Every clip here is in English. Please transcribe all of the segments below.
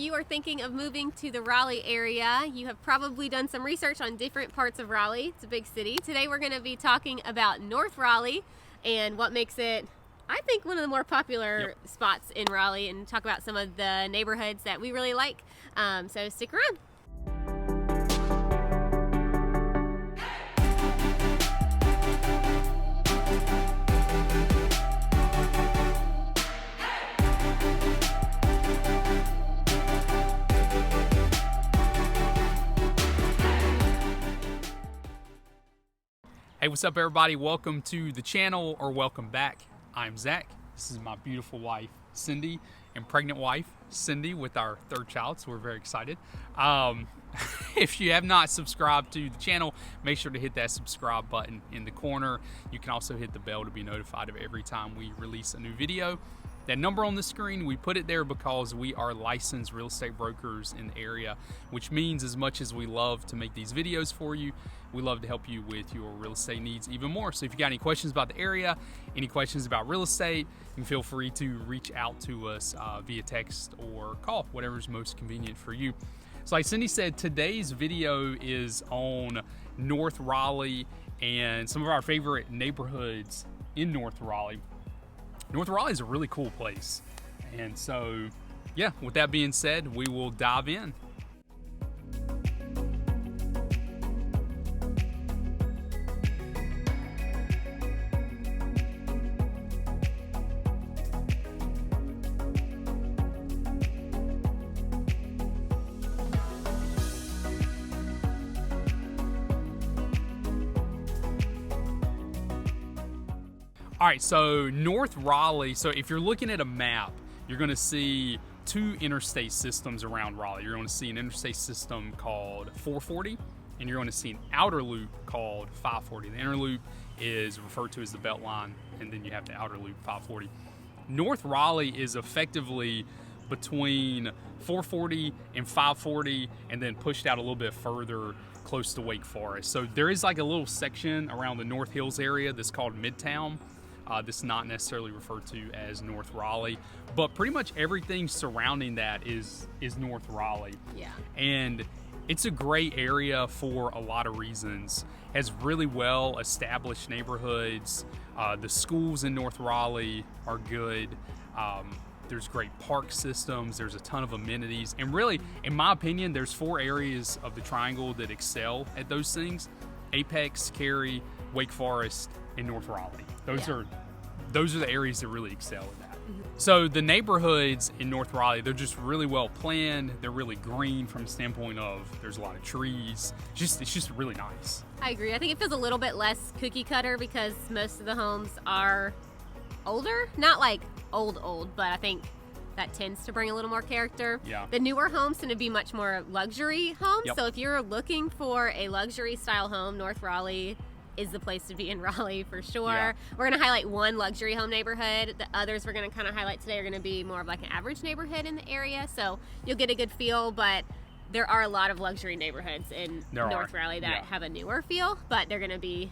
you are thinking of moving to the Raleigh area, you have probably done some research on different parts of Raleigh. It's a big city. Today we're going to be talking about North Raleigh and what makes it, I think, one of the more popular spots in Raleigh, and talk about some of the neighborhoods that we really like. So stick around. Hey, what's up everybody? Welcome to the channel, or welcome back. I'm Zach. This is my beautiful wife, Cindy, and pregnant wife, Cindy, with our third child, so we're very excited. If you have not subscribed to the channel, make sure to hit that subscribe button in the corner. You can also hit the bell to be notified of every time we release a new video. That number on the screen, we put it there because we are licensed real estate brokers in the area, which means as much as we love to make these videos for you, we love to help you with your real estate needs even more. So if you got any questions about the area, any questions about real estate, you can feel free to reach out to us via text or call, whatever's most convenient for you. So like Cindy said, today's video is on North Raleigh and some of our favorite neighborhoods in North Raleigh. North Raleigh is a really cool place. And so, yeah, with that being said, we will dive in. All right, so North Raleigh, so if you're looking at a map, you're gonna see two interstate systems around Raleigh. You're gonna see an interstate system called 440, and you're gonna see an outer loop called 540. The inner loop is referred to as the Beltline, and then you have the outer loop, 540. North Raleigh is effectively between 440 and 540, and then pushed out a little bit further close to Wake Forest. So there is like a little section around the North Hills area that's called Midtown. This is not necessarily referred to as North Raleigh, but pretty much everything surrounding that is North Raleigh. Yeah. And it's a great area for a lot of reasons. Has really well established neighborhoods. The schools in North Raleigh are good. There's great park systems. There's a ton of amenities. And really, in my opinion, there's four areas of the triangle that excel at those things: Apex, Cary, Wake Forest, and North Raleigh. Those are the areas that really excel in that. So the neighborhoods in North Raleigh, they're just really well planned. They're really green from the standpoint of there's a lot of trees. It's just really nice. I agree. I think it feels a little bit less cookie cutter because most of the homes are older. Not like old, but I think that tends to bring a little more character. Yeah. The newer homes tend to be much more luxury homes. Yep. So if you're looking for a luxury style home, North Raleigh is the place to be in Raleigh for sure. Yeah. We're going to highlight one luxury home neighborhood. The others we're going to kind of highlight today are going to be more of like an average neighborhood in the area. So you'll get a good feel, but there are a lot of luxury neighborhoods in North Raleigh that have a newer feel, but they're going to be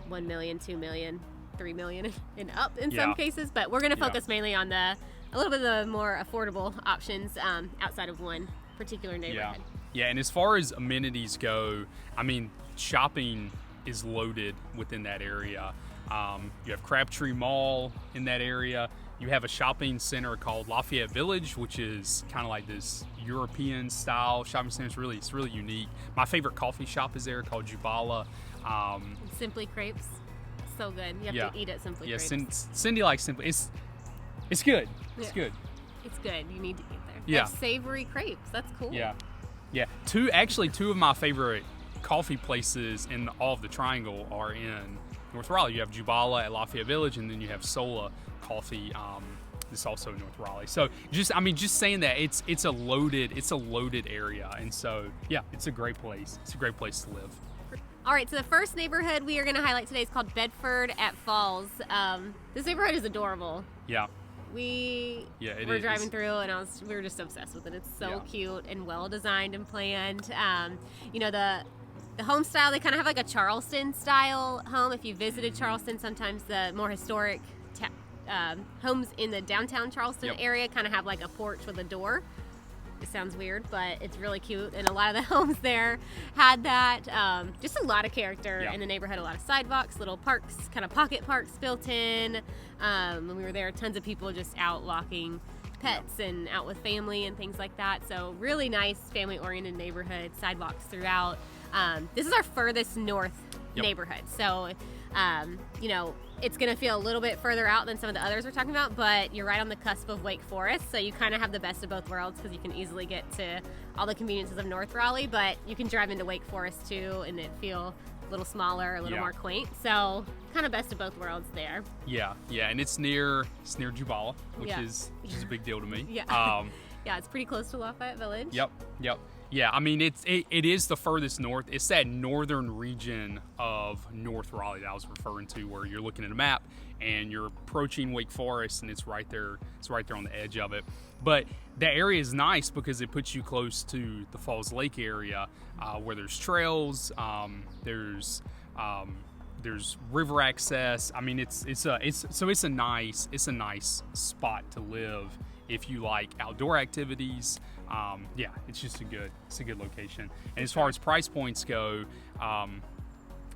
1 million, 2 million, 3 million and up in some cases. But we're going to focus mainly on a little bit of the more affordable options outside of one particular neighborhood. Yeah, and as far as amenities go, I mean, shopping is loaded within that area. You have Crabtree Mall in that area. You have a shopping center called Lafayette Village, which is kind of like this European style shopping center. It's really unique. My favorite coffee shop is there called Jubala. Simply Crepes, so good. You have to eat at Simply Crepes. Cindy likes Simply. It's good. It's good. It's good. You need to eat there. Yeah. They have savory crepes. That's cool. Yeah. Two of my favorite coffee places in all of the triangle are in North Raleigh. You have Jubala at Lafayette Village, and then you have Sola Coffee. It's also in North Raleigh. So just saying that it's a loaded area, and so yeah, it's a great place. It's a great place to live. All right, so the first neighborhood we are going to highlight today is called Bedford at Falls. This neighborhood is adorable. Yeah. We were driving through, and we were just obsessed with it. It's so cute and well designed and planned. You know, the home style, they kind of have like a Charleston style home. If you visited Charleston, sometimes the more historic homes in the downtown Charleston area kind of have like a porch with a door. It sounds weird, but it's really cute, and a lot of the homes there had that. Just a lot of character in the neighborhood, a lot of sidewalks, little parks, kind of pocket parks built in. When we were there, tons of people just out walking pets and out with family and things like that. So really nice family-oriented neighborhood, sidewalks throughout. This is our furthest north neighborhood, so you know, it's going to feel a little bit further out than some of the others we're talking about, but you're right on the cusp of Wake Forest, so you kind of have the best of both worlds because you can easily get to all the conveniences of North Raleigh, but you can drive into Wake Forest too and it feel a little smaller, a little more quaint. So kind of best of both worlds there. Yeah, and it's near Jubala, which is a big deal to me. Yeah, yeah, it's pretty close to Lafayette Village. Yep. Yeah, I mean, it is the furthest north. It's that northern region of North Raleigh that I was referring to, where you're looking at a map and you're approaching Wake Forest, and it's right there. It's right there on the edge of it. But the area is nice because it puts you close to the Falls Lake area, where there's trails. There's river access. I mean, it's a nice spot to live if you like outdoor activities. Yeah, it's just a good location. And as far as price points go,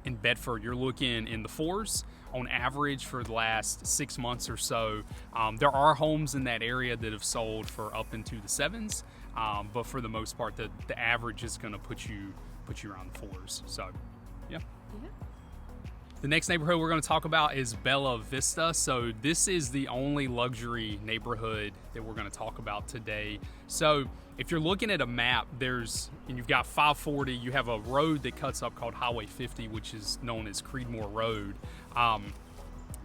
in Bedford, you're looking in the 4s on average for the last 6 months or so. There are homes in that area that have sold for up into the 7s, but for the most part, the average is going to put you around the 4s. So, yeah. The next neighborhood we're going to talk about is Bella Vista. So this is the only luxury neighborhood that we're going to talk about today. So if you're looking at a map, and you've got 540, you have a road that cuts up called Highway 50, which is known as Creedmoor Road.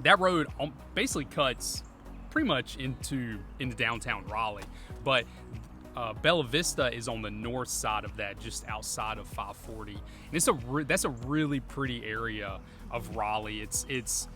That road basically cuts pretty much into downtown Raleigh, but Bella Vista is on the north side of that, just outside of 540, and that's a really pretty area of Raleigh. It's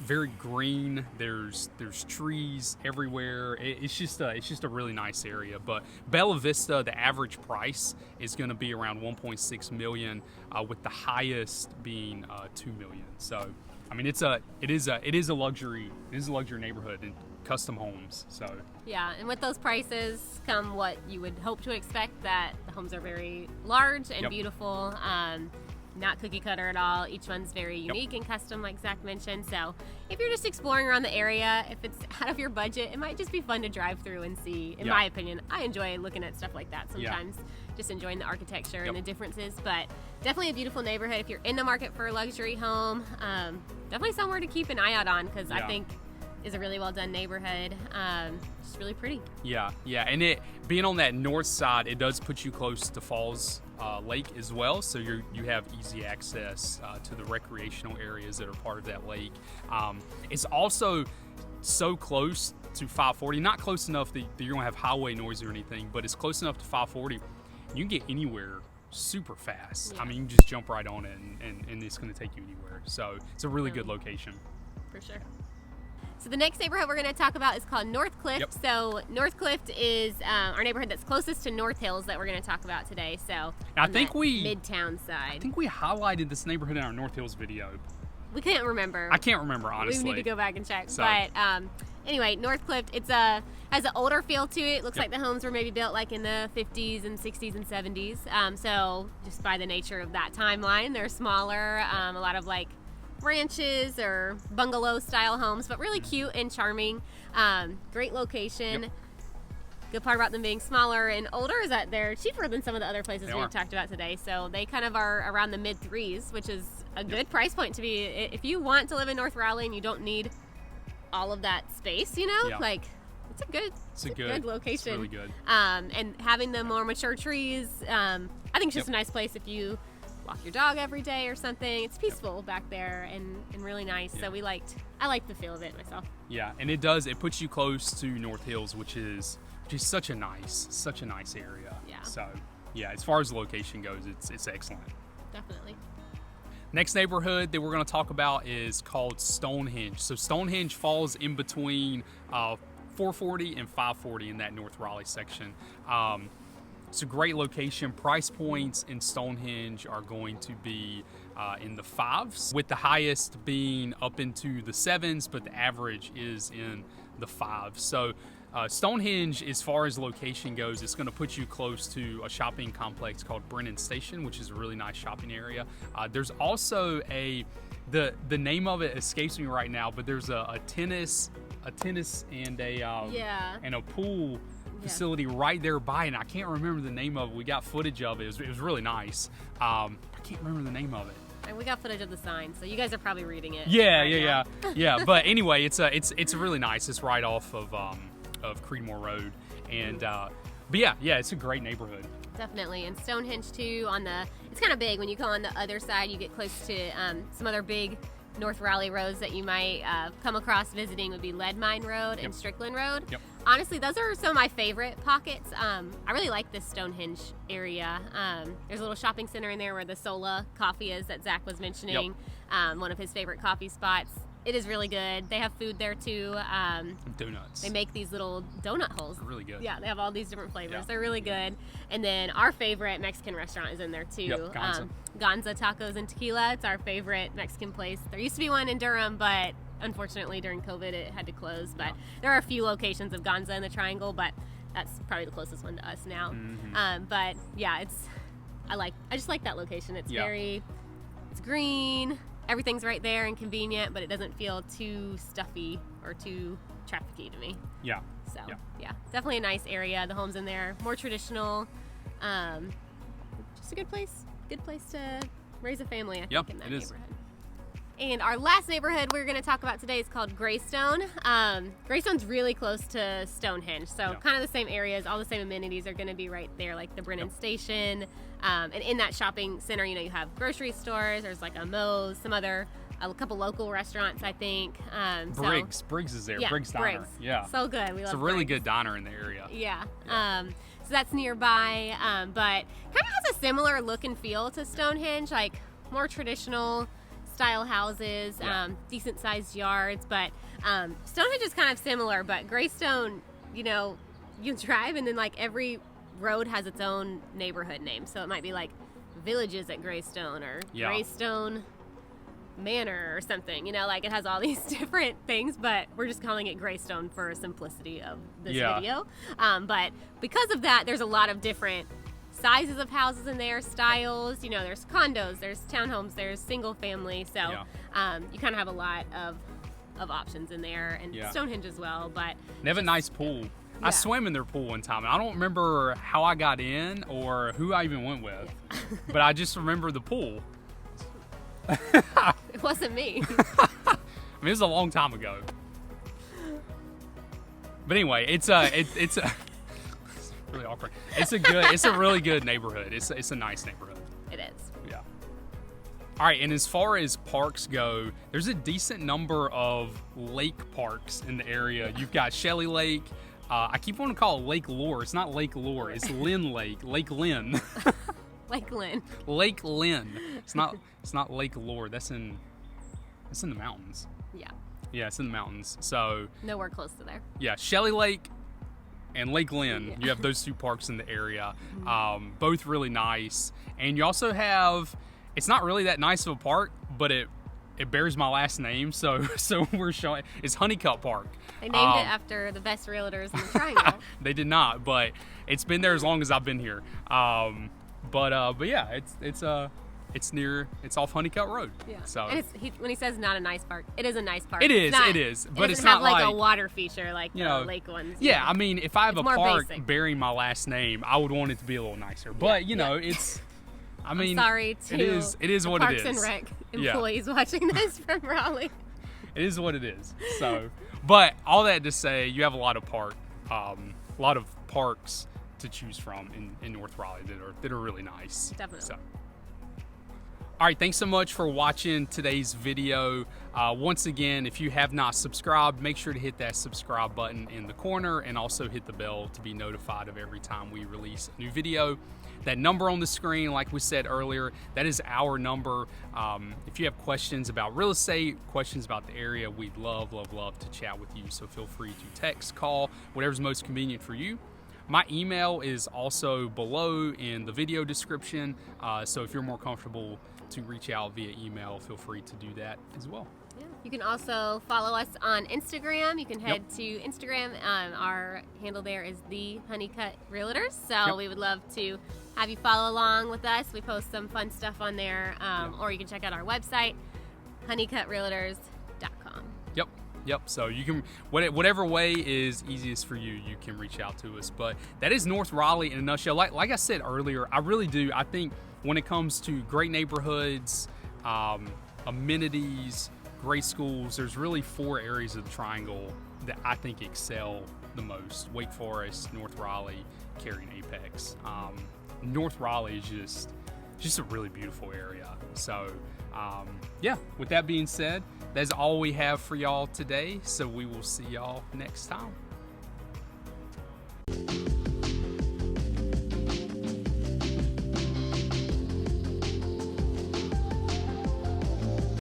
very green. There's trees everywhere. It's just a really nice area. But Bella Vista, the average price is going to be around 1.6 million, with the highest being 2 million. So, I mean, it is a luxury neighborhood and custom homes. So yeah, and with those prices come what you would hope to expect, that the homes are very large and beautiful, not cookie cutter at all. Each one's very unique and custom, like Zach mentioned. So if you're just exploring around the area, if it's out of your budget, it might just be fun to drive through and see. In my opinion, I enjoy looking at stuff like that sometimes, just enjoying the architecture and the differences. But definitely a beautiful neighborhood if you're in the market for a luxury home. Definitely somewhere to keep an eye out on, because I think is a really well done neighborhood. Just really pretty. Yeah, and it being on that north side, it does put you close to Falls Lake as well, so you have easy access to the recreational areas that are part of that lake. It's also so close to 540, not close enough that you don't have highway noise or anything, but it's close enough to 540. You can get anywhere super fast. I mean, you can just jump right on it, and it's going to take you anywhere. So it's a really good location. For sure. So the next neighborhood we're going to talk about is called North Clift. So North Clift is our neighborhood that's closest to North Hills that we're going to talk about today. So I think Midtown side. I think we highlighted this neighborhood in our North Hills video. We can't remember. I can't remember, honestly. We need to go back and check. So. But anyway, North Clift, has an older feel to it. It looks like the homes were maybe built like in the 50s and 60s and 70s. So just by the nature of that timeline, they're smaller. A lot of like ranches or bungalow style homes, but really cute and charming. Great location. Good part about them being smaller and older is that they're cheaper than some of the other places we've talked about today. So they kind of are around the mid 3s, which is a good price point to be. If you want to live in North Raleigh and you don't need all of that space, like it's a good location. It's really good. And having the more mature trees, I think it's just a nice place if you walk your dog every day or something. It's peaceful back there and really nice. So I liked the feel of it myself. Yeah, and it puts you close to North Hills, which is such a nice area. Yeah. So yeah, as far as the location goes, it's excellent. Definitely. Next neighborhood that we're going to talk about is called Stonehenge. So Stonehenge falls in between 440 and 540 in that North Raleigh section. It's a great location. Price points in Stonehenge are going to be in the 5s, with the highest being up into the 7s, but the average is in the 5s. So Stonehenge, as far as location goes, it's going to put you close to a shopping complex called Brennan Station, which is a really nice shopping area. There's also the name of it escapes me right now, but there's a tennis and a pool facility right there by, and I can't remember the name of it. We got footage of it. It was really nice. I can't remember the name of it. And we got footage of the sign, so you guys are probably reading it. Yeah. But anyway, it's really nice. It's right off of Creedmoor Road, and but yeah, it's a great neighborhood. Definitely, and Stonehenge too. It's kind of big. When you go on the other side, you get close to some other big North Raleigh roads that you might come across visiting. Would be Lead Mine Road and Strickland Road. Yep. Honestly, those are some of my favorite pockets. I really like this Stonehenge area. There's a little shopping center in there where the Sola coffee is that Zach was mentioning. Yep. One of his favorite coffee spots. It is really good. They have food there too. Donuts. They make these little donut holes. They're really good. Yeah, they have all these different flavors. Yeah. They're really good. And then our favorite Mexican restaurant is in there too. Yep, Gonza. Gonza Tacos and Tequila. It's our favorite Mexican place. There used to be one in Durham, but unfortunately during COVID it had to close. But there are a few locations of Gonza in the Triangle, but that's probably the closest one to us now. Mm-hmm. But yeah, I just like that location. It's it's green. Everything's right there and convenient, but it doesn't feel too stuffy or too trafficky to me. Yeah. So yeah, definitely a nice area. The homes in there more traditional. Just a good place to raise a family. I think in that neighborhood. And our last neighborhood we're going to talk about today is called Greystone. Greystone's really close to Stonehenge, so kind of the same areas. All the same amenities are going to be right there, like the Brennan Station. And in that shopping center, you have grocery stores. There's like a Moe's, a couple local restaurants, I think. Briggs is there. Yeah, Briggs Diner. Briggs. Yeah. So good. We love It's a really good diner in the area. Yeah. So that's nearby, but kind of has a similar look and feel to Stonehenge, like more traditional style houses, decent sized yards. But Stonehenge is kind of similar, but Greystone, you drive and then like every road has its own neighborhood name. So it might be like Villages at Greystone or Greystone Manor or something, like it has all these different things, but we're just calling it Greystone for simplicity of this video. But because of that, there's a lot of different sizes of houses in there, styles. There's condos, there's townhomes, there's single family. So you kind of have a lot of options in there, and Stonehenge as well. But they have a nice pool. I swam in their pool one time, and I don't remember how I got in or who I even went with, but I just remember the pool. It wasn't me. I mean, it was a long time ago. But anyway, it's really awkward. It's a really good neighborhood. It's a nice neighborhood. It is. Yeah. All right, and as far as parks go, there's a decent number of lake parks in the area. You've got Shelley Lake. I keep wanting to call it Lake Lore. It's not Lake Lore. It's Lynn Lake. Lake Lynn. Lake Lynn. Lake Lynn. It's not Lake Lore. It's in the mountains. Yeah. Yeah, it's in the mountains. So nowhere close to there. Yeah, Shelley Lake and Lake Lynn. Yeah. You have those two parks in the area. Both really nice. And you also have, it's not really that nice of a park, but it bears my last name, so we're showing, it's Honeycutt Park. They named it after the best realtors in the Triangle. They did not, but it's been there as long as I've been here. But yeah, it's off Honeycutt Road. Yeah. So and when he says not a nice park, it is a nice park. It is, but it's not like a water feature like the lake ones. Yeah, I mean, if I have a park bearing my last name, I would want it to be a little nicer. But it's. I mean, I'm sorry to it is what it is. Parks and Rec employees watching this from Raleigh. It is what it is. So, but all that to say, you have a lot of parks to choose from in North Raleigh that are really nice. Definitely. So. All right, thanks so much for watching today's video. Once again, if you have not subscribed, make sure to hit that subscribe button in the corner and also hit the bell to be notified of every time we release a new video. That number on the screen, like we said earlier, that is our number. If you have questions about real estate, questions about the area, we'd love to chat with you. So feel free to text, call, whatever's most convenient for you. My email is also below in the video description. So if you're more comfortable to reach out via email, feel free to do that as well. Yeah. You can also follow us on Instagram. You can head to Instagram. Our handle there is the Honeycut Realtors. So we would love to have you follow along with us. We post some fun stuff on there. Or you can check out our website, honeycutrealtors.com. Yep. So you can, whatever way is easiest for you, you can reach out to us. But that is North Raleigh in a nutshell. Like I said earlier, I really do. I think when it comes to great neighborhoods, amenities, great schools, there's really 4 areas of the triangle that I think excel the most: Wake Forest, North Raleigh, Cary, and Apex. North Raleigh is just a really beautiful area. So with that being said, that's all we have for y'all today. So we will see y'all next time.